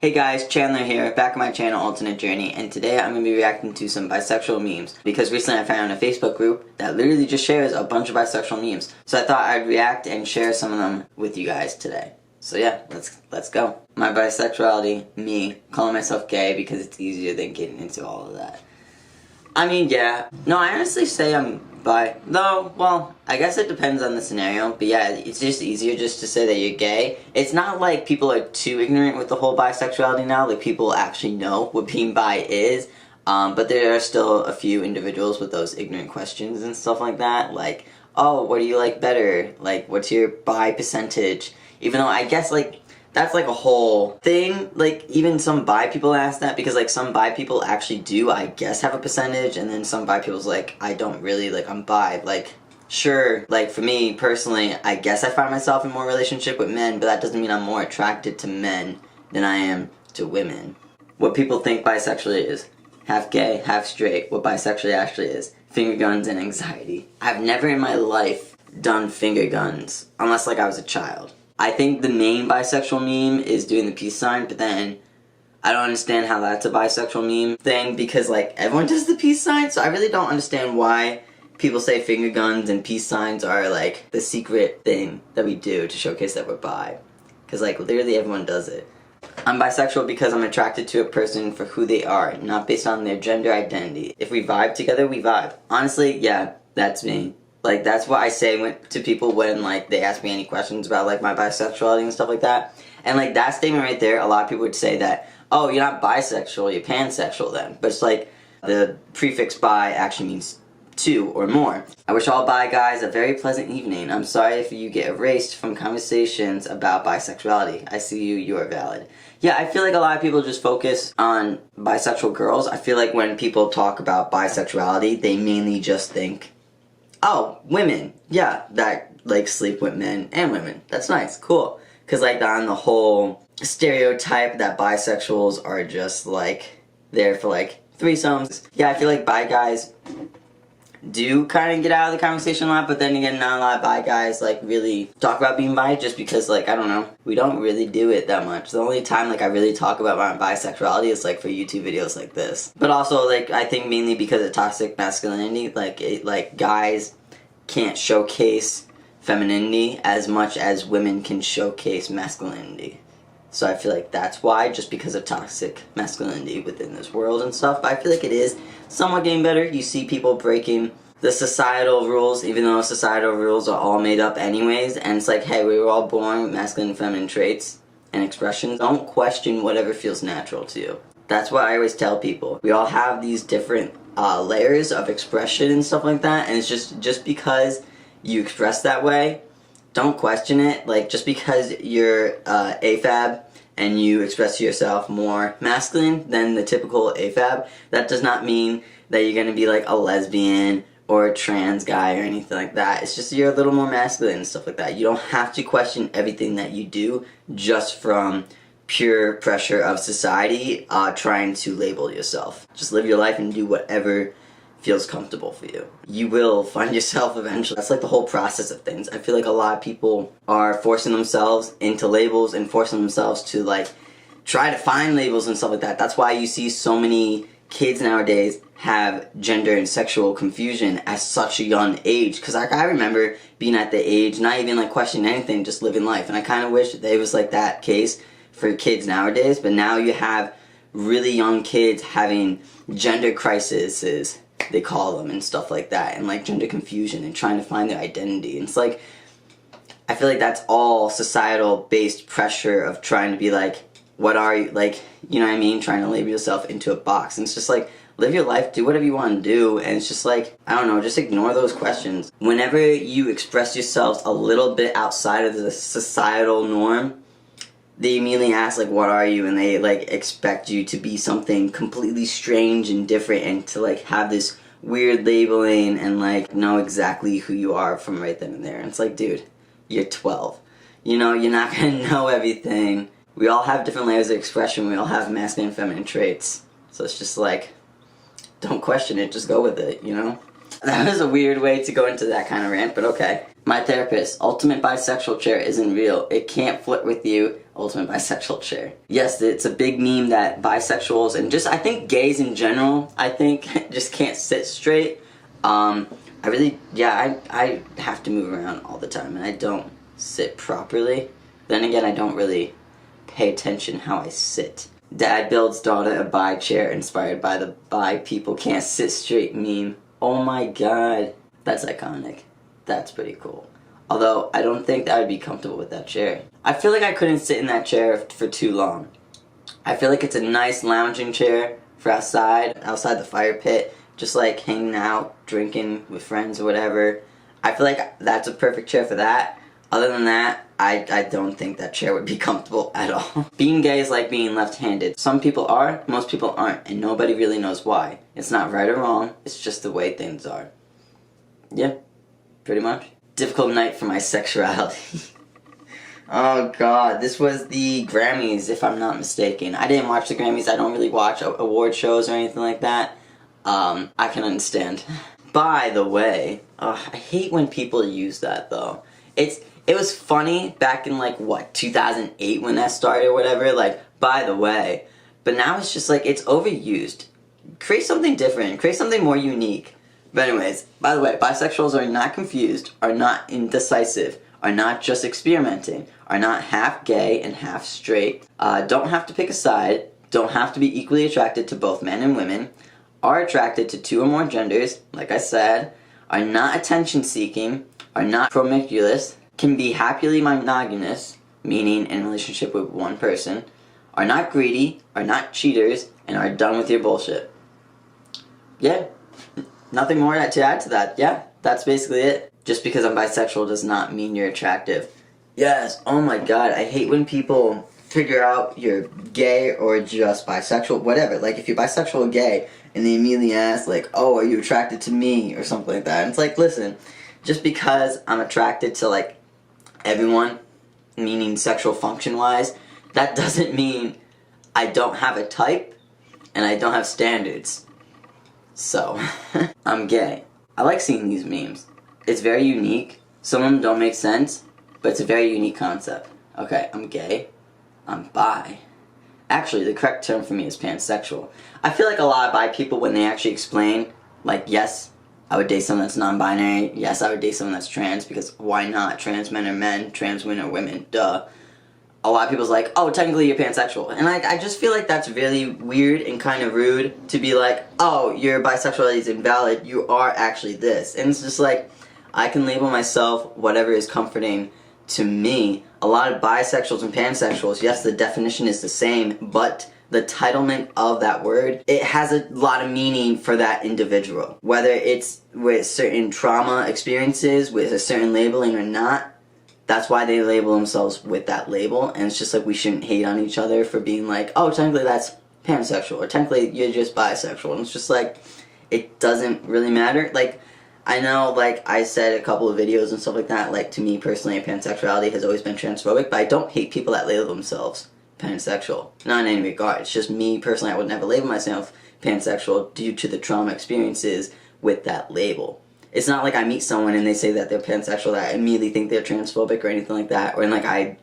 Hey guys, Chandler here, back on my channel Alternate Journey, and today I'm going to be reacting to some bisexual memes, because recently I found a Facebook group that literally just shares a bunch of bisexual memes, so I thought I'd react and share some of them with you guys today. So yeah, let's go. My bisexuality, me, calling myself gay because it's easier than getting into all of that. I mean, yeah. No, I honestly say I'm bi. Though, well, I guess it depends on the scenario. But yeah, it's just easier just to say that you're gay. It's not like people are too ignorant with the whole bisexuality now. Like, people actually know what being bi is. But there are still a few individuals with those ignorant questions and stuff like that. Like, oh, what do you like better? Like, what's your bi percentage? Even though I guess, like, that's like a whole thing. Like, even some bi people ask that because, like, some bi people actually do, I guess, have a percentage, and then some bi people's like, I don't really, like, I'm bi. Like, sure, like, for me, personally, I guess I find myself in more relationship with men, but that doesn't mean I'm more attracted to men than I am to women. What people think bisexual is, half gay, half straight. What bisexual actually is, finger guns and anxiety. I've never in my life done finger guns, unless, like, I was a child. I think the main bisexual meme is doing the peace sign, but then I don't understand how that's a bisexual meme thing because, like, everyone does the peace sign, so I really don't understand why people say finger guns and peace signs are, like, the secret thing that we do to showcase that we're bi. Because, like, literally everyone does it. I'm bisexual because I'm attracted to a person for who they are, not based on their gender identity. If we vibe together, we vibe. Honestly, yeah, that's me. Like, that's what I say to people when, like, they ask me any questions about, like, my bisexuality and stuff like that. And, like, that statement right there, a lot of people would say that, oh, you're not bisexual, you're pansexual then. But it's like, the prefix bi actually means two or more. I wish all bi guys a very pleasant evening. I'm sorry if you get erased from conversations about bisexuality. I see you, you are valid. Yeah, I feel like a lot of people just focus on bisexual girls. I feel like when people talk about bisexuality, they mainly just think, oh, women, yeah, that, like, sleep with men and women. That's nice, cool. Because, like, on the whole stereotype that bisexuals are just, like, there for, like, threesomes. Yeah, I feel like bi guys do kind of get out of the conversation a lot, but then again, not a lot of bi guys, like, really talk about being bi just because, like, I don't know, we don't really do it that much. The only time, like, I really talk about my bisexuality is, like, for YouTube videos like this. But also, like, I think mainly because of toxic masculinity, like, guys can't showcase femininity as much as women can showcase masculinity. So I feel like that's why, just because of toxic masculinity within this world and stuff. But I feel like it is somewhat getting better. You see people breaking the societal rules, even though societal rules are all made up anyways. And it's like, hey, we were all born with masculine and feminine traits and expressions. Don't question whatever feels natural to you. That's what I always tell people. We all have these different layers of expression and stuff like that. And it's just because you express that way, don't question it. Like, just because you're AFAB and you express yourself more masculine than the typical AFAB, that does not mean that you're gonna be like a lesbian or a trans guy or anything like that. It's just you're a little more masculine and stuff like that. You don't have to question everything that you do just from pure pressure of society trying to label yourself. Just live your life and do whatever feels comfortable for you. You will find yourself eventually. That's like the whole process of things. I feel like a lot of people are forcing themselves into labels and forcing themselves to, like, try to find labels and stuff like that. That's why you see so many kids nowadays have gender and sexual confusion at such a young age. Because, like, I remember being at the age, not even, like, questioning anything, just living life. And I kind of wish it was like that case for kids nowadays. But now you have really young kids having gender crises, they call them, and stuff like that, and, like, gender confusion and trying to find their identity. And it's like, I feel like that's all societal based pressure of trying to be like, what are you, like, you know what I mean, trying to label yourself into a box. And it's just like, live your life, do whatever you want to do, and it's just like, I don't know, just ignore those questions. Whenever you express yourself a little bit outside of the societal norm, they immediately ask, like, what are you? And they, like, expect you to be something completely strange and different and to, like, have this weird labeling and, like, know exactly who you are from right then and there. And it's like, dude, you're 12. You know, you're not gonna know everything. We all have different layers of expression. We all have masculine and feminine traits. So it's just like, don't question it, just go with it, you know? That was a weird way to go into that kind of rant, but okay. My therapist, ultimate bisexual chair isn't real. It can't flirt with you. ultimate bisexual chair. Yes, it's a big meme that bisexuals and just I think gays in general, I think just can't sit straight. I have to move around all the time and I don't sit properly. Then again, I don't really pay attention how I sit. Dad builds daughter a bi chair inspired by the bi people can't sit straight meme. Oh my god. That's iconic. That's pretty cool. Although, I don't think that I would be comfortable with that chair. I feel like I couldn't sit in that chair for too long. I feel like it's a nice lounging chair for outside the fire pit, just like hanging out, drinking with friends or whatever. I feel like that's a perfect chair for that. Other than that, I don't think that chair would be comfortable at all. Being gay is like being left-handed. Some people are, most people aren't, and nobody really knows why. It's not right or wrong, it's just the way things are. Yeah, pretty much. Difficult night for my sexuality. Oh god, this was the Grammys, if I'm not mistaken. I didn't watch the Grammys, I don't really watch award shows or anything like that. I can understand. By the way, I hate when people use that though. It was funny back in like, what, 2008 when that started or whatever, like, by the way. But now it's just like, it's overused. Create something different, create something more unique. But anyways, by the way, bisexuals are not confused, are not indecisive, are not just experimenting, are not half gay and half straight, don't have to pick a side, don't have to be equally attracted to both men and women, are attracted to 2 or more genders, like I said, are not attention-seeking, are not promiscuous, can be happily monogamous, meaning in a relationship with one person, are not greedy, are not cheaters, and are done with your bullshit. Yeah. Nothing more to add to that. Yeah, that's basically it. Just because I'm bisexual does not mean you're attractive. Yes, oh my god, I hate when people figure out you're gay or just bisexual, whatever. Like, if you're bisexual or gay, and they immediately ask, like, oh, are you attracted to me, or something like that. And it's like, listen, just because I'm attracted to, like, everyone, meaning sexual function-wise, that doesn't mean I don't have a type, and I don't have standards. So, I'm gay. I like seeing these memes. It's very unique. Some of them don't make sense, but it's a very unique concept. Okay, I'm gay. I'm bi. Actually, the correct term for me is pansexual. I feel like a lot of bi people, when they actually explain, like, yes, I would date someone that's non-binary, yes, I would date someone that's trans, because why not? Trans men are men, trans women are women, duh. A lot of people's like, oh, technically you're pansexual. And I just feel like that's really weird and kind of rude to be like, oh, your bisexuality is invalid, you are actually this. And it's just like, I can label myself whatever is comforting to me. A lot of bisexuals and pansexuals, yes, the definition is the same, but the titlement of that word, it has a lot of meaning for that individual. Whether it's with certain trauma experiences, with a certain labeling or not, that's why they label themselves with that label, and it's just like we shouldn't hate on each other for being like, oh, technically that's pansexual, or technically you're just bisexual, and it's just like, it doesn't really matter. Like, I know, like, I said a couple of videos and stuff like that, like, to me personally, pansexuality has always been transphobic, but I don't hate people that label themselves pansexual. Not in any regard. It's just me personally, I would never label myself pansexual due to the trauma experiences with that label. It's not like I meet someone and they say that they're pansexual that I immediately think they're transphobic or anything like that, or like I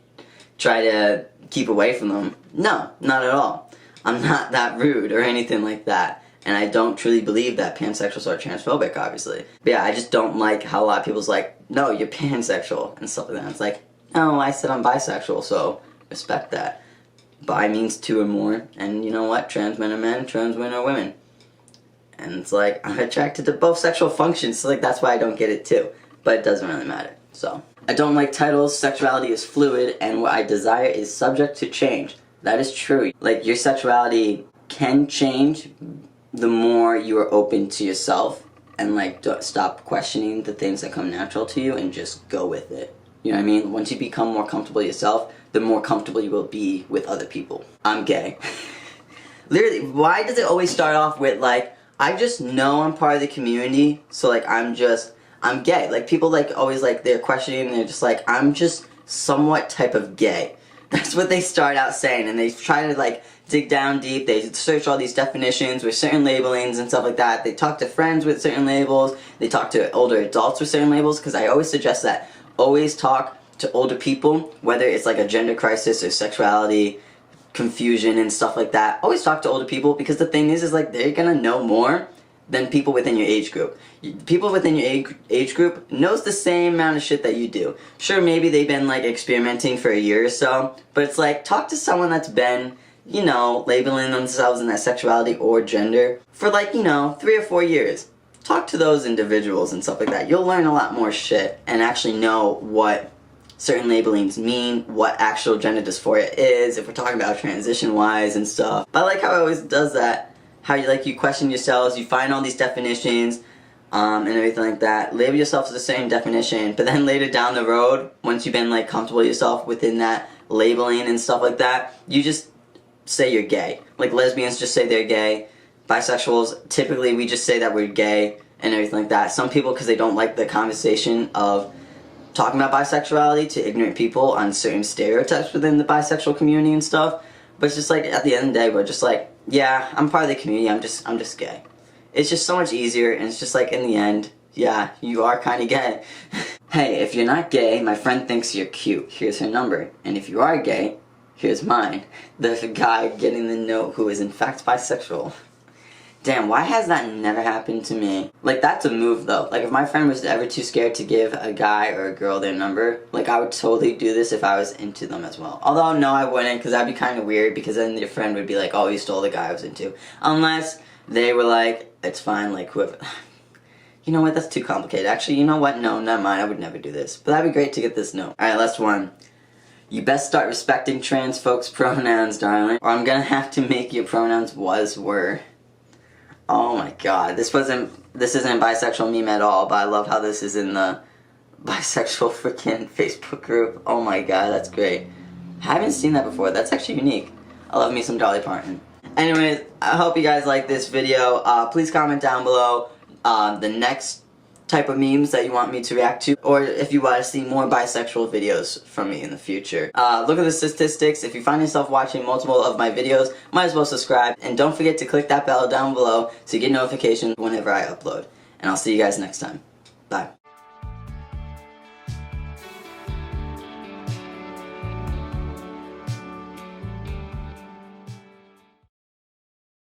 try to keep away from them. No, not at all. I'm not that rude or anything like that. And I don't truly believe that pansexuals are transphobic, obviously. But yeah, I just don't like how a lot of people's like, no, you're pansexual and stuff like that. It's like, no, I said I'm bisexual, so respect that. Bi means 2 or more, and you know what? Trans men are men, trans women are women. And it's like, I'm attracted to both sexual functions, so like that's why I don't get it too. But it doesn't really matter. So, I don't like titles, sexuality is fluid, and what I desire is subject to change. That is true. Like, your sexuality can change the more you are open to yourself, and like, stop questioning the things that come natural to you and just go with it. You know what I mean? Once you become more comfortable yourself, the more comfortable you will be with other people. I'm gay. Literally, why does it always start off with like, I just know I'm part of the community, so like I'm gay. Like people like always like they're questioning and they're just like, I'm just somewhat type of gay. That's what they start out saying, and they try to like dig down deep. They search all these definitions with certain labelings and stuff like that. They talk to friends with certain labels. They talk to older adults with certain labels, because I always suggest that. Always talk to older people, whether it's like a gender crisis or sexuality confusion and stuff like that, always talk to older people, because the thing is like they're gonna know more than people within your age group. People within your age group knows the same amount of shit that you do. Sure, maybe they've been like experimenting for a year or so, but it's like, talk to someone that's been, you know, labeling themselves in that sexuality or gender for like, you know, 3 or 4 years. Talk to those individuals and stuff like that. You'll learn a lot more shit and actually know what certain labelings mean, what actual gender dysphoria is, if we're talking about transition-wise and stuff. But I like how it always does that. How you question yourselves, you find all these definitions, and everything like that. Label yourself as the same definition, but then later down the road, once you've been like comfortable with yourself within that labeling and stuff like that, you just say you're gay. Like lesbians just say they're gay. Bisexuals, typically we just say that we're gay and everything like that. Some people, because they don't like the conversation of talking about bisexuality to ignorant people on certain stereotypes within the bisexual community and stuff. But it's just like, at the end of the day, we're just like, yeah, I'm part of the community, I'm just gay. It's just so much easier, and it's just like, in the end, yeah, you are kind of gay. Hey, if you're not gay, my friend thinks you're cute. Here's her number. And if you are gay, here's mine. The guy getting the note who is in fact bisexual. Damn, why has that never happened to me? Like, that's a move, though. Like, if my friend was ever too scared to give a guy or a girl their number, like, I would totally do this if I was into them as well. Although, no, I wouldn't, because that'd be kind of weird, because then your friend would be like, oh, you stole the guy I was into. Unless they were like, it's fine, like, whoever... You know what, that's too complicated. Actually, you know what? No, not mine. I would never do this. But that'd be great to get this note. Alright, last one. You best start respecting trans folks' pronouns, darling, or I'm gonna have to make your pronouns was, were. Oh my god, this isn't a bisexual meme at all, but I love how this is in the bisexual freaking Facebook group. Oh my god, that's great. I haven't seen that before. That's actually unique. I love me some Dolly Parton. Anyways, I hope you guys like this video. Please comment down below the next type of memes that you want me to react to, or if you want to see more bisexual videos from me in the future. Look at the statistics. If you find yourself watching multiple of my videos, might as well subscribe, and don't forget to click that bell down below so you get notifications whenever I upload. And I'll see you guys next time. Bye.